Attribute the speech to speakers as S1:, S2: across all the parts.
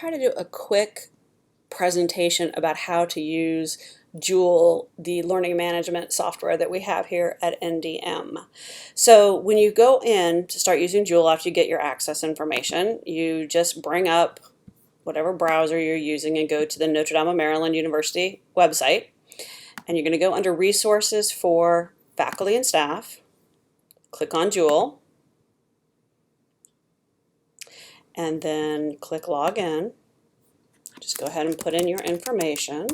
S1: try to do a quick presentation about how to use Joule, the learning management software that we have here at NDM. So when you go in to start using Joule after you get your access information, you just bring up whatever browser you're using and go to the Notre Dame of Maryland University website. And you're going to go under Resources for Faculty and Staff, click on Joule, and then click Login. Just go ahead and put in your information.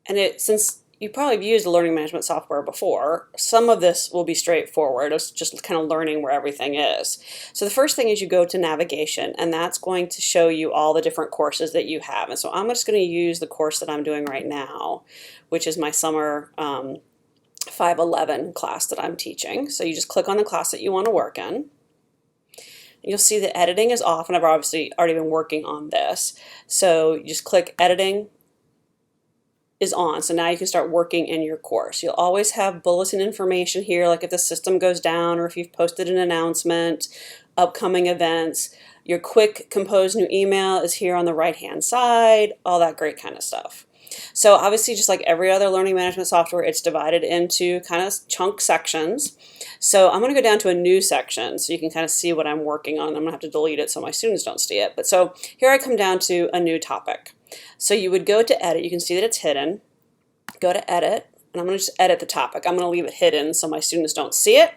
S1: And since you probably have used the learning management software before, some of this will be straightforward. It's just kind of learning where everything is. So the first thing is you go to navigation, and that's going to show you all the different courses that you have. And so I'm just going to use the course that I'm doing right now, which is my summer 511 class that I'm teaching. So you just click on the class that you want to work in. You'll see that editing is off, and I've obviously already been working on this. So you just click editing is on. So now you can start working in your course. You'll always have bulletin information here, like if the system goes down or if you've posted an announcement, upcoming events. Your quick compose new email is here on the right hand side, all that great kind of stuff. So obviously, just like every other learning management software, it's divided into kind of chunk sections. So I'm going to go down to a new section so you can kind of see what I'm working on. I'm going to have to delete it so my students don't see it. But so here I come down to a new topic. So you would go to edit. You can see that it's hidden. Go to edit, and I'm going to just edit the topic. I'm going to leave it hidden so my students don't see it.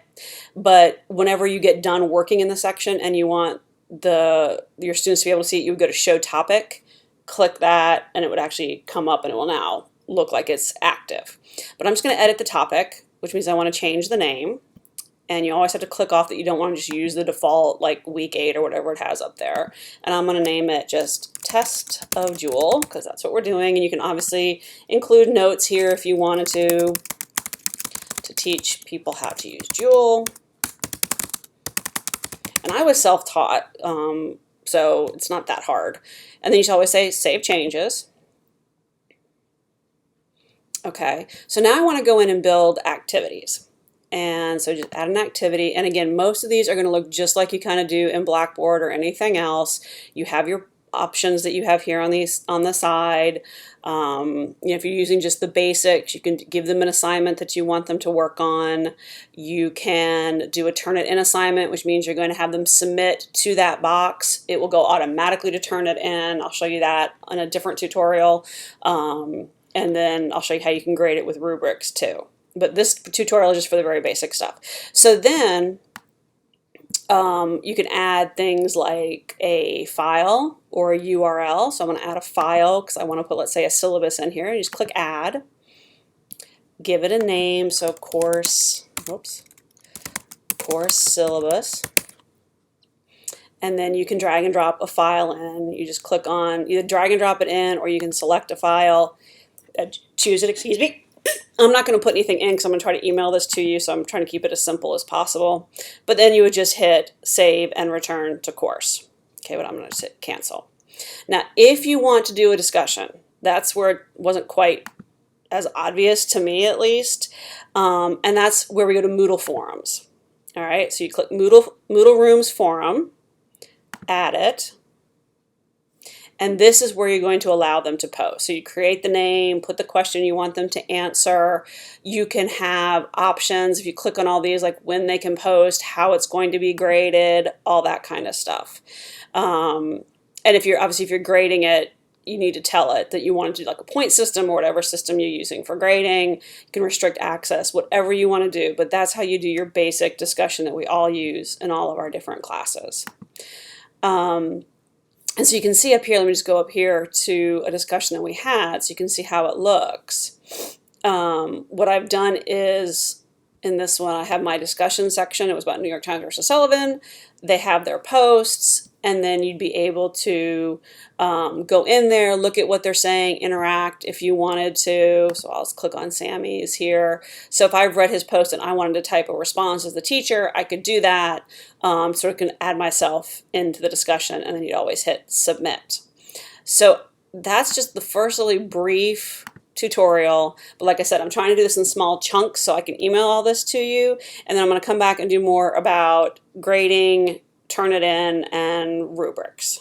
S1: But whenever you get done working in the section and you want your students to be able to see it, you would go to show topic, click that, and it would actually come up and it will now look like it's active. But I'm just going to edit the topic, which means I want to change the name. And you always have to click off that you don't want to just use the default like week 8 or whatever it has up there. And I'm going to name it just Test of Joule because that's what we're doing. And you can obviously include notes here if you wanted to teach people how to use Joule. And I was self-taught, so it's not that hard. And then you should always say Save Changes. Okay, so now I want to go in and build activities. And so just add an activity. And again, most of these are going to look just like you kind of do in Blackboard or anything else. You have your options that you have here on the side. If you're using just the basics, you can give them an assignment that you want them to work on. You can do a Turn-It-In assignment, which means you're going to have them submit to that box. It will go automatically to Turn-It-In. I'll show you that on a different tutorial. And then I'll show you how you can grade it with rubrics too. But this tutorial is just for the very basic stuff. So then you can add things like a file or a URL. So I'm going to add a file because I want to put, let's say, a syllabus in here. You just click Add. Give it a name. So course syllabus. And then you can drag and drop a file in. You just click on, either drag and drop it in, or you can select a file, choose it, excuse me. I'm not going to put anything in because I'm going to try to email this to you, so I'm trying to keep it as simple as possible. But then you would just hit Save and Return to Course. Okay, but I'm going to hit Cancel. Now, if you want to do a discussion, that's where it wasn't quite as obvious to me, at least, and that's where we go to Moodle Forums. All right, so you click Moodle Rooms Forum, add it. And this is where you're going to allow them to post. So you create the name, put the question you want them to answer. You can have options if you click on all these, like when they can post, how it's going to be graded, all that kind of stuff. And if you're grading it, you need to tell it that you want to do like a point system or whatever system you're using for grading. You can restrict access, whatever you want to do. But that's how you do your basic discussion that we all use in all of our different classes. And so you can see up here, let me just go up here to a discussion that we had so you can see how it looks. What I've done is, in this one, I have my discussion section. It was about New York Times versus Sullivan. They have their posts, and then you'd be able to go in there, look at what they're saying, interact if you wanted to. So I'll just click on Sammy's here. So if I've read his post and I wanted to type a response as the teacher, I could do that. So I can add myself into the discussion, and then you'd always hit Submit. So that's just the first really brief tutorial. But like I said, I'm trying to do this in small chunks so I can email all this to you. And then I'm going to come back and do more about grading, Turnitin, and rubrics.